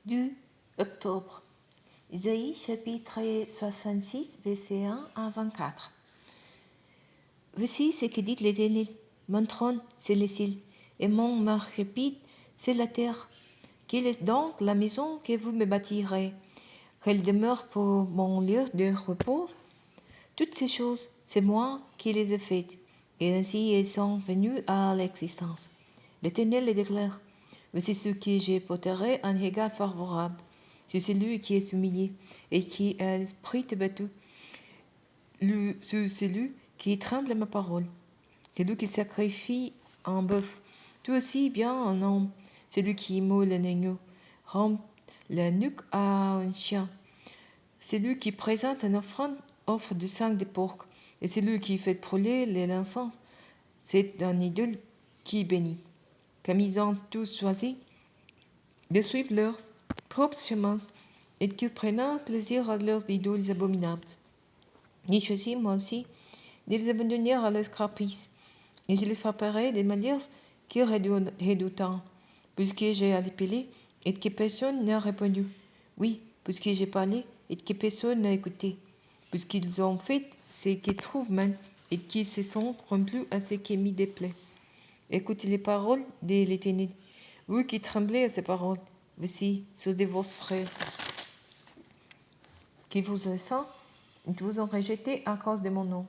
2 octobre. Isaïe chapitre 66, verset 1 à 24. Voici ce que dit l'Éternel. Mon trône, c'est les cieux, et mon marchepied, c'est la terre. Quelle est donc la maison que vous me bâtirez? Quelle demeure pour mon lieu de repos? Toutes ces choses, c'est moi qui les ai faites, et ainsi elles sont venues à l'existence. L'Éternel les déclare. Voici ce que j'ai porté un regard favorable sur celui qui est humilié et qui a l'esprit abattu, sur celui qui tremble à ma parole, celui qui sacrifie un bœuf, tout aussi bien un homme, celui qui immole un agneau, rend la nuque à un chien, celui qui présente une offre de sang de porc, et celui qui fait brûler les l'encens, c'est un idole qui bénit. Comme ils ont tous choisi de suivre leurs propres chemins et qu'ils prennent plaisir à leurs idoles abominables. J'ai choisi moi aussi de les abandonner à leurs caprices, et je les frapperai de manière qui redoutant, puisque j'ai appelé et que personne n'a répondu. Oui, puisque j'ai parlé et que personne n'a écouté, puisqu'ils ont fait ce qu'ils trouvent mal et qu'ils se sont rompus à ce qui m'y déplaît. Écoutez les paroles de l'Éternel, vous qui tremblez à ces paroles. Voici ceux de vos frères qui vous ressentent et qui vous ont rejeté à cause de mon nom.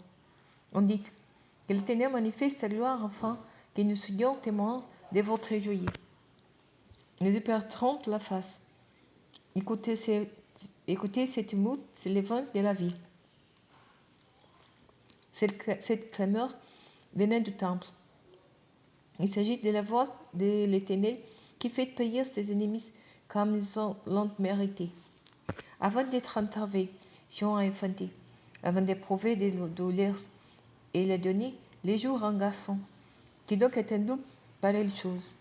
On dit que l'Éternel manifeste sa gloire afin que nous soyons témoins de votre joyeux. Nous ne perdrons la face. Écoutez cette émeute s'élevant de la ville. Cette clameur venait du temple. Il s'agit de la voix de l'Éternel qui fait payer ses ennemis comme ils l'ont mérité. Avant d'être enterrés, Sion a infanté, avant d'éprouver des douleurs et de donner les jours à un garçon, qui donc est un homme pareille chose,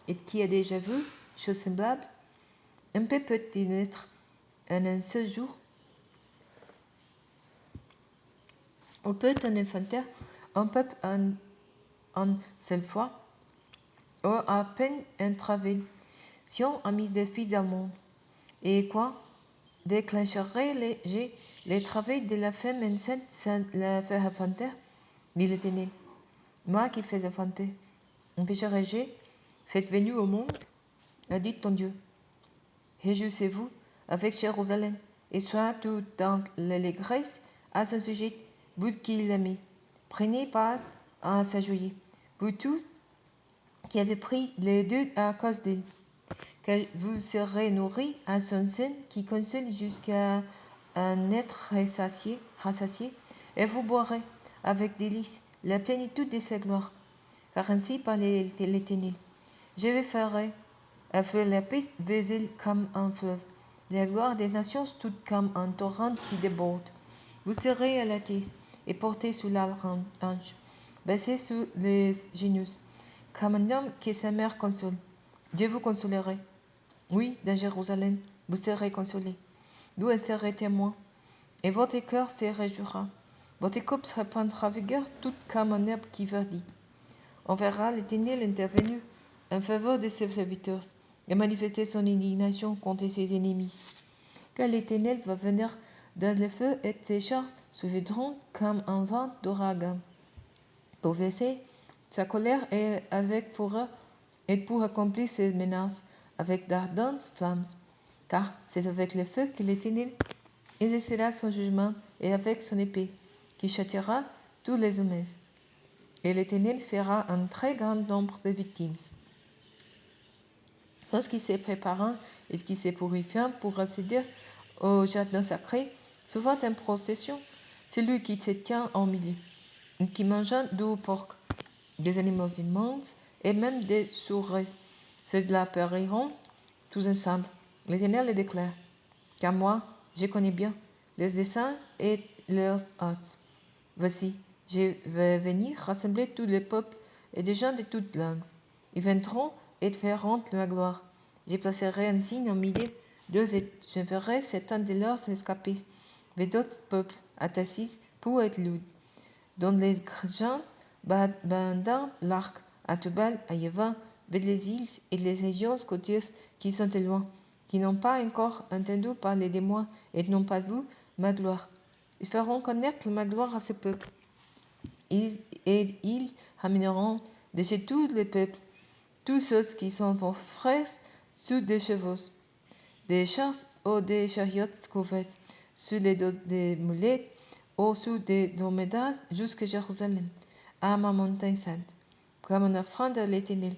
et qui a déjà vu chose semblable. Un peu peut-il naître en un seul jour, ou peut un infanter, un peuple en seule fois, ou à peine un travail. Sion a mis des fils au monde, et quoi déclencherait les travaux de la femme enceinte sans la faire enfanter, dit l'Éternel. Moi qui fais enfanter, empêcherai-je cette venue au monde, a dit ton Dieu. Réjouissez-vous avec Jérusalem, et soyez tout dans l'allégresse à son sujet, vous qui l'aimez. Prenez part à sa joie, vous tous qui avez pris les deux à cause d'elle. Car vous serez nourris à son sein qui console jusqu'à en être rassasié, et vous boirez avec délice la plénitude de sa gloire. Car ainsi parle l'Éternel. Je vais faire la paix vers comme un fleuve, la gloire des nations toute comme un torrent qui déborde. Vous serez à la tête et porté sous la hanche, baissé sous les genoux, comme un homme que sa mère console. Je vous consolerai. Oui, dans Jérusalem, vous serez consolés. Vous en serez témoins, et votre cœur se réjouira. Votre coupe se répandra vigueur, toute comme un herbe qui verdit. On verra l'Éternel intervenu en faveur de ses serviteurs et manifester son indignation contre ses ennemis. Car l'Éternel va venir dans le feu et ses chars se videront comme un vent d'ouragan. Pour verser sa colère et avec fureur et pour accomplir ses menaces avec d'ardentes flammes. Car c'est avec le feu que l'Éternel exercera son jugement et avec son épée qui châtiera tous les hommes. Et l'Éternel fera un très grand nombre de victimes. Ceux qui se préparent et qui se purifient pour accéder au jardin sacré, souvent en procession, celui qui se tient au milieu, et qui mange du porc, des animaux immondes et même des souris. Ceux-là périront tous ensemble. L'Éternel le déclare. Car moi, je connais bien les desseins et leurs actes. Voici, je vais venir rassembler tous les peuples et des gens de toutes langues. Ils viendront et feront la gloire. Je placerai un signe au milieu d'eux et je ferai certains de leurs escapés vers d'autres peuples attachés pour être lus. Dont les gens bandant l'arc à Tubal, à Yéva, vers les îles et les régions côtières qui sont loin, qui n'ont pas encore entendu parler de moi et n'ont pas vu ma gloire. Ils feront connaître ma gloire à ce peuple. Et ils ramèneront de chez tous les peuples tous ceux qui sont vos frères sur des chevaux, des chars ou des chariots couverts, sur les dos des mulets ou sur des dromédaires jusqu'à Jérusalem, à ma montagne sainte, comme une offrande à l'Éternel.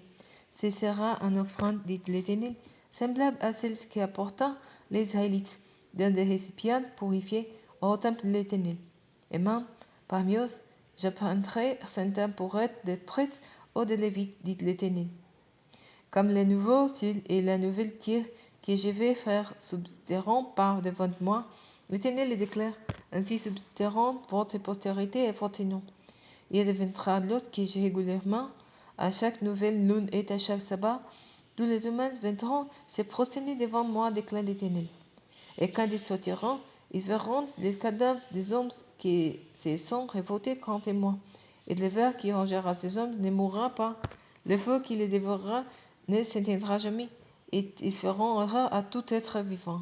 Ce sera une offrande, dit l'Éternel, semblable à celle qui apporta les Israélites dans des récipients purifiés au temple de l'Éternel. Et même, parmi eux, je prendrai certains pour être des prêtres ou des Lévites, dit l'Éternel. Comme les nouveaux cieux et la nouvelle terre que je vais faire subsisteront par devant moi, l'Éternel le déclare, ainsi subsisteront votre postérité et votre nom. Il deviendra lorsque régulièrement, à chaque nouvelle lune et à chaque sabbat, tous les humains viendront se prosterner devant moi, déclare l'Éternel. Et quand ils sortiront, ils verront les cadavres des hommes qui se sont révoltés contre moi. Et le ver qui rongera ces hommes ne mourra pas. Le feu qui les dévorera ne s'éteindra jamais, et ils feront horreur à tout être vivant.